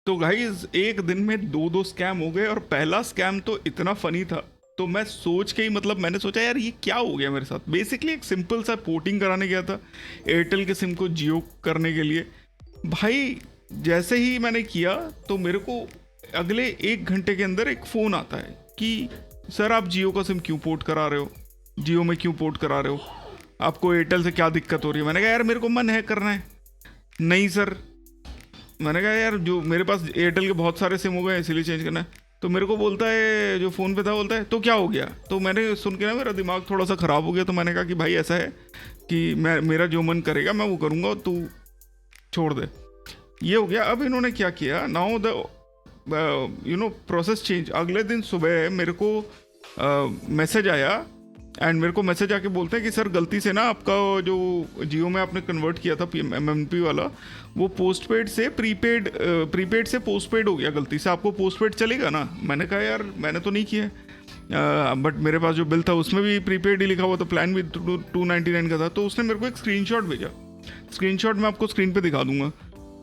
तो गाइज एक दिन में दो दो स्कैम हो गए, और पहला स्कैम तो इतना फनी था, तो मैं सोच के ही मतलब मैंने सोचा यार ये क्या हो गया मेरे साथ। बेसिकली एक सिंपल सा पोर्टिंग कराने गया था एयरटेल के सिम को जियो करने के लिए। भाई जैसे ही मैंने किया तो मेरे को अगले 1 घंटे के अंदर एक फ़ोन आता है कि सर आप जियो का सिम क्यों पोर्ट करा रहे हो, जियो में क्यों पोर्ट करा रहे हो, आपको एयरटेल से क्या दिक्कत हो रही है। मैंने कहा यार मेरे को मन है करना है। नहीं सर, मैंने कहा यार जो मेरे पास एयरटेल के बहुत सारे सिम हो गए इसीलिए चेंज करना है। तो मेरे को बोलता है, जो फ़ोन पे था, बोलता है तो क्या हो गया। तो मैंने सुन के ना मेरा दिमाग थोड़ा सा ख़राब हो गया। तो मैंने कहा कि भाई ऐसा है कि मेरा जो मन करेगा मैं वो करूँगा, तू छोड़ दे। ये हो गया। अब इन्होंने क्या किया, नाउ द प्रोसेस चेंज। अगले दिन सुबह मेरे को मैसेज आया, एंड मेरे को मैसेज आके बोलते हैं कि सर गलती से ना आपका जो जियो में आपने कन्वर्ट किया था MMP वाला, वो पोस्टपेड से प्रीपेड से पोस्टपेड हो गया गलती से, आपको पोस्टपेड चलेगा ना। मैंने कहा यार मैंने तो नहीं किया, बट मेरे पास जो बिल था उसमें भी प्रीपेड ही लिखा हुआ था, प्लान भी 299 का था। तो उसने मेरे को एक स्क्रीनशॉट भेजा। स्क्रीनशॉट मैं आपको स्क्रीन पे दिखा दूंगा।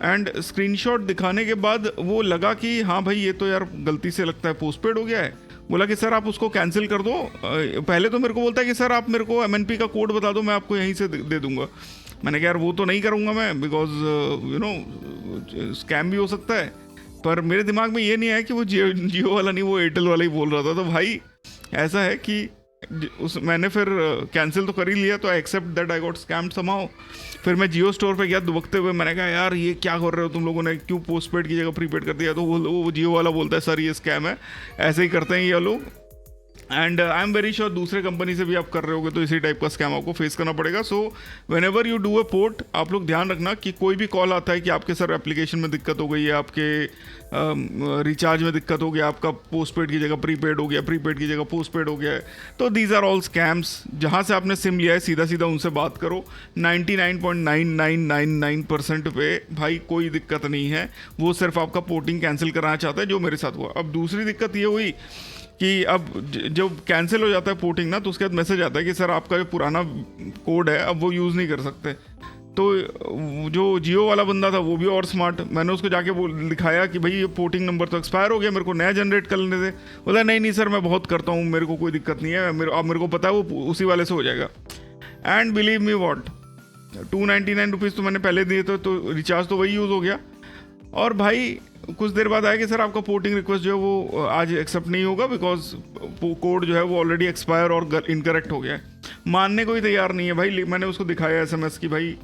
एंड स्क्रीनशॉट दिखाने के बाद वो लगा कि हाँ भाई ये तो यार गलती से लगता है पोस्टपेड हो गया है। बोला कि सर आप उसको कैंसिल कर दो। पहले तो मेरे को बोलता है कि सर आप मेरे को MNP का कोड बता दो, मैं आपको यहीं से दे दूंगा। मैंने कहा यार वो तो नहीं करूँगा मैं, बिकॉज स्कैम भी हो सकता है। पर मेरे दिमाग में ये नहीं आया कि वो जियो वाला नहीं, वो एयरटेल वाला ही बोल रहा था। तो भाई ऐसा है कि मैंने फिर कैंसिल तो कर ही लिया, तो I accept that I got scammed somehow. फिर मैं जियो स्टोर पे गया दुबकते हुए, मैंने कहा यार ये क्या कर रहे हो तुम लोगों ने, क्यों पोस्टपेड की जगह प्रीपेड कर दिया। तो वो जियो वाला बोलता है सर ये स्कैम है, ऐसे ही करते हैं ये लोग। And I am very sure दूसरे कंपनी से भी आप कर रहे होगे तो इसी टाइप का स्कैम आपको फेस करना पड़ेगा। So when ever you do a port, आप लोग ध्यान रखना कि कोई भी कॉल आता है कि आपके सर एप्लीकेशन में दिक्कत हो गई है, आपके रिचार्ज में दिक्कत हो गया, आपका पोस्टपेड की जगह प्रीपेड हो गया, प्रीपेड की जगह पोस्टपेड हो गया है, तो दीज आर ऑल स्कैम्स। जहाँ से आपने सिम लिया है सीधा सीधा उनसे बात करो। 99.9999% पे भाई कोई दिक्कत नहीं है, वो सिर्फ आपका पोर्टिंग कैंसिल कराना चाहता है, जो मेरे साथ हुआ। अब दूसरी दिक्कत ये हुई कि अब जब कैंसिल हो जाता है पोर्टिंग ना, तो उसके बाद मैसेज आता है कि सर आपका जो पुराना कोड है अब वो यूज़ नहीं कर सकते। तो जो जियो वाला बंदा था वो भी और स्मार्ट, मैंने उसको जाके दिखाया कि भाई ये पोर्टिंग नंबर तो एक्सपायर हो गया, मेरे को नया जनरेट कर लेने दे। बोला नहीं नहीं सर मैं बहुत करता हूँ, मेरे को कोई दिक्कत नहीं है, अब मेरे को पता है वो उसी वाले से हो जाएगा। And believe me what, 299 rupees तो मैंने पहले दिए थे, तो रिचार्ज तो वही यूज़ हो गया। और भाई कुछ देर बाद आया कि सर आपका पोर्टिंग रिक्वेस्ट जो है वो आज एक्सेप्ट नहीं होगा, बिकॉज कोड जो है वो ऑलरेडी एक्सपायर और इनकरेक्ट हो गया है। मानने को ही तैयार नहीं है भाई। मैंने उसको दिखाया SMS की भाई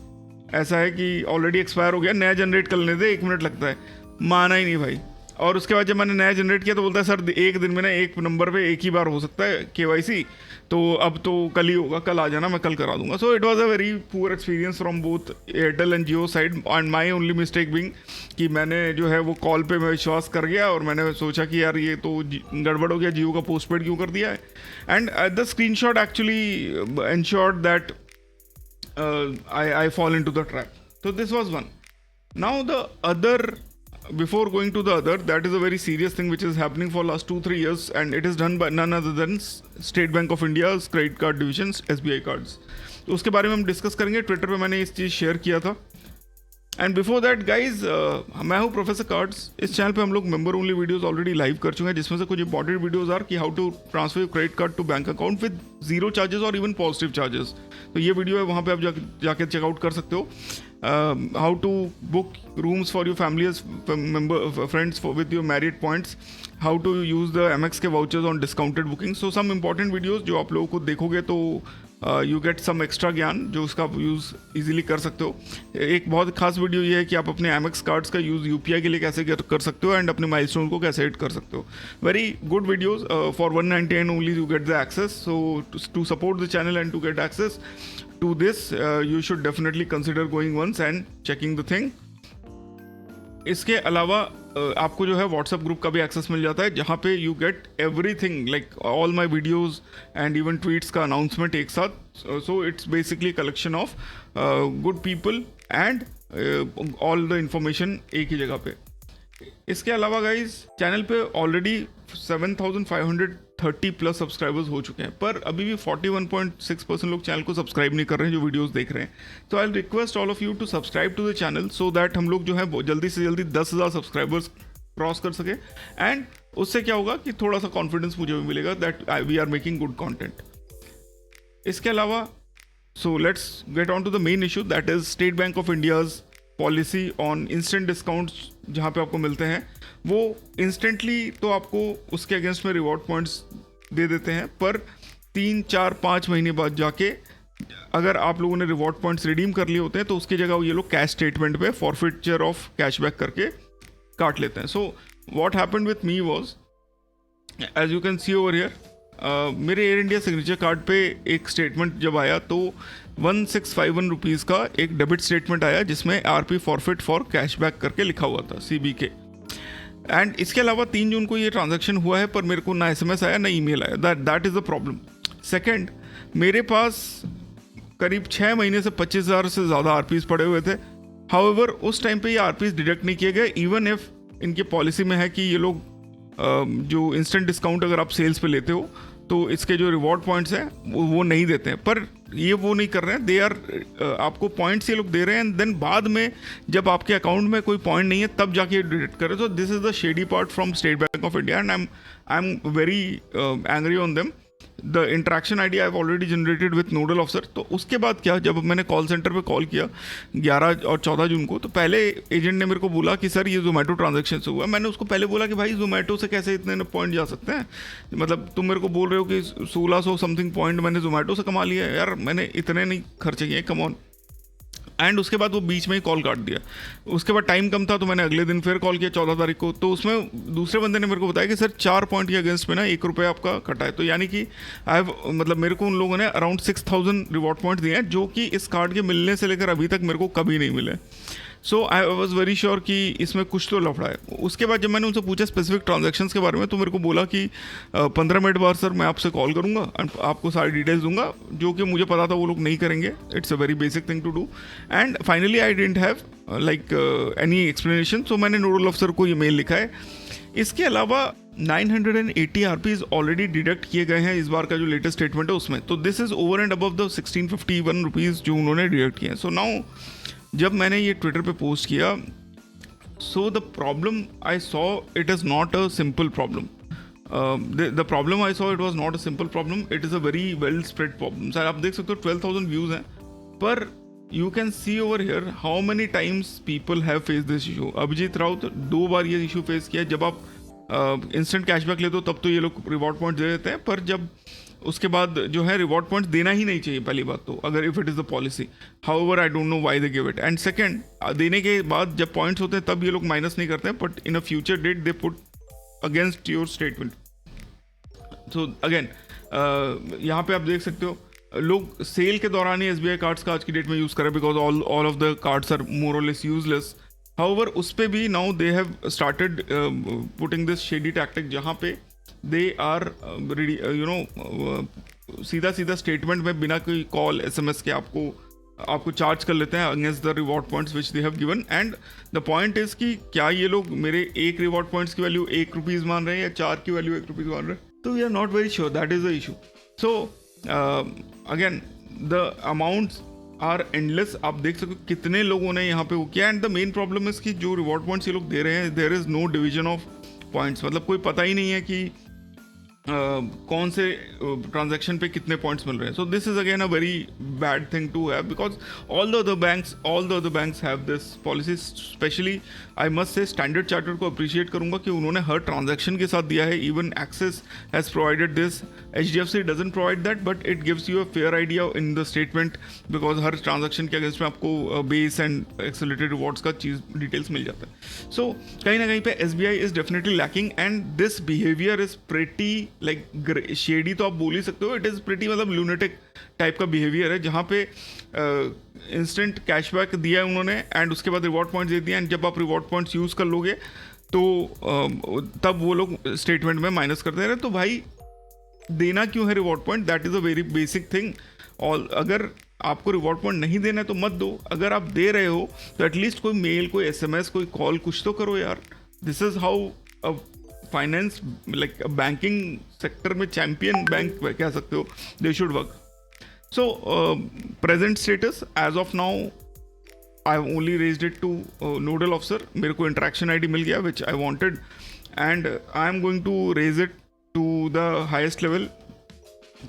ऐसा है कि ऑलरेडी एक्सपायर हो गया, नया जनरेट कर लेने दे, 1 मिनट लगता है। माना ही नहीं भाई। और उसके बाद जब मैंने नया जनरेट किया तो बोलता है सर एक दिन में ना एक नंबर पे एक ही बार हो सकता है KYC, तो अब तो कल ही होगा, कल आ जाना, मैं कल करा दूंगा। So it was a very poor experience from both Airtel and Jio side, and my only mistake being कि मैंने जो है वो कॉल पे मैं विश्वास कर गया, और मैंने सोचा कि यार ये तो गड़बड़ हो गया, जियो का पोस्टपेड क्यों कर दिया है। And the screen shot actually ensured that I fall into the trap. So this was one. Now the other, before going to the other, that is a very serious thing which is happening for last 2-3 years, and it is done by none other than State Bank of India's credit card divisions, SBI cards. तो उसके बारे में हम discuss करेंगे। Twitter पे मैंने इस चीज़ share किया था। एंड बिफोर दैट गाइज, मैं हूँ प्रोफेसर कार्ड्स। इस चैनल पे हम लोग member only videos already live कर चुके हैं, जिसमें से कुछ इंपॉर्टेंट वीडियोस आर कि how to transfer credit card to bank account with 0 charges और इवन पॉजिटिव चार्जेस। तो ये वीडियो है, वहाँ पे आप जाके चेकआउट कर सकते हो। How to book rooms for your families member friends with your married points, how to use the MX के vouchers on discounted booking. So some important videos जो आप लोगों को देखोगे तो यू गेट सम एक्स्ट्रा ज्ञान जो उसका यूज़ इजीली कर सकते हो। एक बहुत खास वीडियो ये है कि आप अपने MX कार्ड्स का यूज़ UPI के लिए कैसे कर सकते हो, एंड अपने माइलस्टोन को कैसे एड कर सकते हो। Very good videos for 199 only you get the access. So to support the channel and to get access to this you should definitely consider going once and checking the thing. इसके अलावा आपको जो है WhatsApp group का भी access मिल जाता है, जहाँ पे you get everything like all my videos and even tweets का अनाउंसमेंट एक साथ। So it's basically collection of good people and all the information एक ही जगह पे। इसके अलावा गाइज चैनल पे ऑलरेडी 7,500 30+ सब्सक्राइबर्स हो चुके हैं, पर अभी भी 41.6% लोग चैनल को सब्सक्राइब नहीं कर रहे हैं जो वीडियोस देख रहे हैं। तो I request all of you to subscribe to the channel so that हम लोग जो है वो जल्दी से जल्दी 10,000 सब्सक्राइबर्स क्रॉस कर सके, एंड उससे क्या होगा कि थोड़ा सा कॉन्फिडेंस मुझे भी मिलेगा that we are making good content. इसके अलावा so let's get on to the main issue, that is State Bank of India's policy on instant discounts जहाँ पे आपको मिलते हैं। वो इंस्टेंटली तो आपको उसके अगेंस्ट में रिवॉर्ड पॉइंट्स दे देते हैं, पर 3, 4, 5 महीने बाद जाके अगर आप लोगों ने रिवॉर्ड पॉइंट्स रिडीम कर लिए होते हैं तो उसकी जगह ये लोग कैश स्टेटमेंट पे फॉरफिचर ऑफ कैशबैक करके काट लेते हैं। So what happened with me was, as you can see over here, मेरे एयर इंडिया सिग्नेचर कार्ड पे एक स्टेटमेंट जब आया तो 1651 रुपीज़ का एक डेबिट स्टेटमेंट आया जिसमें आरपी फॉरफिट फॉर कैशबैक करके लिखा हुआ था, CBK। एंड इसके अलावा 3 जून को ये ट्रांजैक्शन हुआ है, पर मेरे को ना SMS आया ना ईमेल आया। That is the problem. Second, मेरे पास करीब 6 महीने से 25,000 से ज़्यादा RPs पड़े हुए थे। हाउएवर उस टाइम पे ये RPs डिडक्ट नहीं किए गए, इवन इफ इनके पॉलिसी में है कि ये लोग जो इंस्टेंट डिस्काउंट अगर आप सेल्स पे लेते हो तो इसके जो रिवॉर्ड पॉइंट्स हैं वो नहीं देते हैं, पर ये वो नहीं कर रहे हैं। दे आर आपको पॉइंट्स ये लोग दे रहे हैं, एंड देन बाद में जब आपके अकाउंट में कोई पॉइंट नहीं है तब जाके डिडक्ट कर रहे हैं। तो this is the shady part from state Bank of India, and I am very angry on them. The interaction ID I have already generated with nodal officer. तो उसके बाद क्या, जब मैंने कॉल सेंटर पे कॉल किया 11 और 14 जून को, तो पहले एजेंट ने मेरे को बोला कि सर ये जोमेटो ट्रांजैक्शन से हुआ। मैंने उसको पहले बोला कि भाई जोमेटो से कैसे इतने पॉइंट जा सकते हैं, मतलब तुम मेरे को बोल रहे हो कि 1600 समथिंग पॉइंट मैंने जोमेटो से कमा लिया है, यार मैंने इतने नहीं खर्चे किए, कम ऑन। एंड उसके बाद वो बीच में ही कॉल काट दिया। उसके बाद टाइम कम था तो मैंने अगले दिन फिर कॉल किया 14 तारीख को, तो उसमें दूसरे बंदे ने मेरे को बताया कि सर 4 पॉइंट के अगेंस्ट में ना 1 रुपये आपका कटा है। तो यानी कि मतलब मेरे को उन लोगों ने अराउंड 6000 रिवॉर्ड पॉइंट दिए हैं, जो कि इस कार्ड के मिलने से लेकर अभी तक मेरे को कभी नहीं मिले। सो आई वॉज वेरी श्योर कि इसमें कुछ तो लफड़ा है। उसके बाद जब मैंने उनसे पूछा स्पेसिफिक ट्रांजैक्शंस के बारे में, तो मेरे को बोला कि 15 मिनट बाद सर मैं आपसे कॉल करूंगा एंड आपको सारी डिटेल्स दूंगा, जो कि मुझे पता था वो लोग नहीं करेंगे। It's a very basic thing to do, and finally I didn't have like any explanation. So मैंने नोडल ऑफिसर को ये मेल लिखा है। इसके अलावा 980 RPs ऑलरेडी डिडक्ट किए गए हैं इस बार का जो लेटेस्ट स्टेटमेंट है उसमें। तो this is over and above the 1651 rupees जो उन्होंने डिडक्ट किए हैं। सो नाउ जब मैंने ये ट्विटर पे पोस्ट किया, so the problem I saw it is not a simple problem. The problem I saw it was not a simple problem, it is a very well spread problem. Sir आप देख सकते हो 12,000 views हैं, पर you can see over here how many times people have face this issue. Abhijeet Raut 2 बार ये issue face किया। जब आप इंस्टेंट कैशबैक लेते हो तब तो ये लोग रिवॉर्ड पॉइंट दे देते हैं, पर जब उसके बाद जो है रिवॉर्ड पॉइंट्स देना ही नहीं चाहिए पहली बात तो, अगर if it is the policy. However I don't know why they give it. And second, देने के बाद जब पॉइंट्स होते हैं तब ये लोग माइनस नहीं करते हैं, but in a future date they put against your statement. So again यहाँ पे आप देख सकते हो लोग सेल के दौरान ही SBI कार्ड्स का आज की डेट में यूज़ करें, because all of the cards are more और लेस यूजलेस। हाउएवर उस पर भी now they have started putting this shady tactic, जहाँ पे दे आर सीधा स्टेटमेंट में बिना कोई कॉल SMS के आपको चार्ज कर लेते हैं against the reward points which they have given. And the point is कि क्या ये लोग मेरे एक रिवॉर्ड पॉइंट्स की वैल्यू 1 रुपीज़ मान रहे हैं या 4 की वैल्यू 1 रुपीज़ मान रहे हैं, तो we are not very sure, that is the issue. So again the amounts are endless. आप देख सकते हो कितने लोगों ने यहाँ पे वो किया। And the main problem is कि जो रिवॉर्ड पॉइंट्स ये लोग दे रहे हैं, there is no division of points, मतलब कोई पता ही नहीं है कि कौन से ट्रांजैक्शन पे कितने पॉइंट्स मिल रहे हैं। So this is again a very bad thing to have, because all the other banks have this policy. Specially I must say Standard Chartered को अप्रिशिएट करूंगा कि उन्होंने हर ट्रांजैक्शन के साथ दिया है। Even Axis has provided this, HDFC doesn't provide that, but it gives you a fair idea in the statement, because हर ट्रांजैक्शन के अगेंस्ट में आपको बेस एंड एक्सेलरेटेड रिवॉर्ड्स का चीज डिटेल्स मिल जाता है। सो कहीं ना कहीं पे SBI is definitely lacking, and this behaviour is pretty like shady तो आप बोल ही सकते हो। इट इज़ प्रिटी मतलब लूनेटिक टाइप का बिहेवियर है, जहाँ पे इंस्टेंट कैशबैक दिया है उन्होंने एंड उसके बाद रिवॉर्ड पॉइंट्स दे दिए, एंड जब आप रिवॉर्ड पॉइंट्स यूज़ कर लोगे तो तब वो लोग स्टेटमेंट में माइनस कर दे रहे हैं। तो भाई देना क्यों है reward point? That is a very basic thing. और अगर आपको रिवॉर्ड पॉइंट नहीं देना है तो मत दो, अगर आप दे रहे हो तो एटलीस्ट कोई मेल, कोई SMS, कोई कॉल कुछ तो करो यार। This is how finance like banking sector में चैंपियन बैंक कह सकते हो, they should work. So, present status as of now, I've only raised it to nodal officer. मेरे को interaction ID मिल गया which I wanted, and I am going to raise it to the highest level.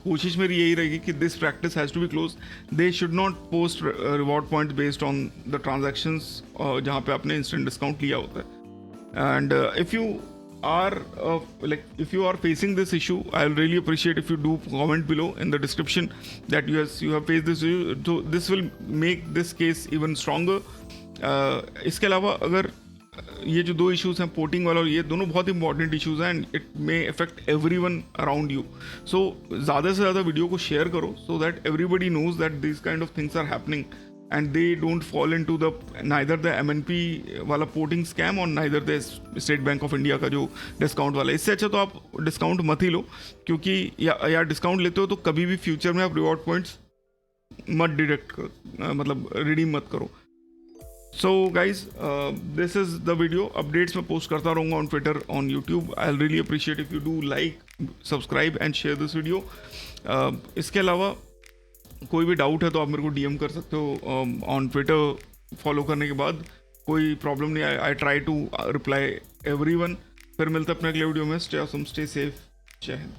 कोशिश मेरी यही रहेगी कि this practice has to be closed. They should not post reward points based on the transactions जहाँ पे आपने instant discount लिया होता है. And if you are if you are facing this issue, I'll really appreciate if you do comment below in the description that you have faced this issue, so this will make this case even stronger. इसके अलावा अगर ये जो 2 issues हैं, porting वाला और ये दोनों बहुत इंपॉर्टेंट इश्यूज हैं and it may affect everyone around you. So ज़्यादा से ज़्यादा वीडियो को शेयर करो so that everybody knows that this kind of things are happening and they don't fall into the neither the MNP वाला porting scam और neither the State Bank of India का जो discount वाला. इससे अच्छा तो आप डिस्काउंट मत ही लो, क्योंकि या डिस्काउंट लेते हो तो कभी भी फ्यूचर में आप रिवॉर्ड पॉइंट्स मत डिडक्ट करो, मतलब रिडीम मत करो. So guys, this is the video. Updates मैं पोस्ट करता रहूँगा on Twitter, on YouTube. I really appreciate if you do like, subscribe and share this video. इसके अलावा कोई भी डाउट है तो आप मेरे को डीएम कर सकते हो ऑन ट्विटर. फॉलो करने के बाद कोई प्रॉब्लम नहीं. I try to reply everyone. फिर मिलते हैं अपने अगले वीडियो में. Stay awesome, stay safe. जय हिंद.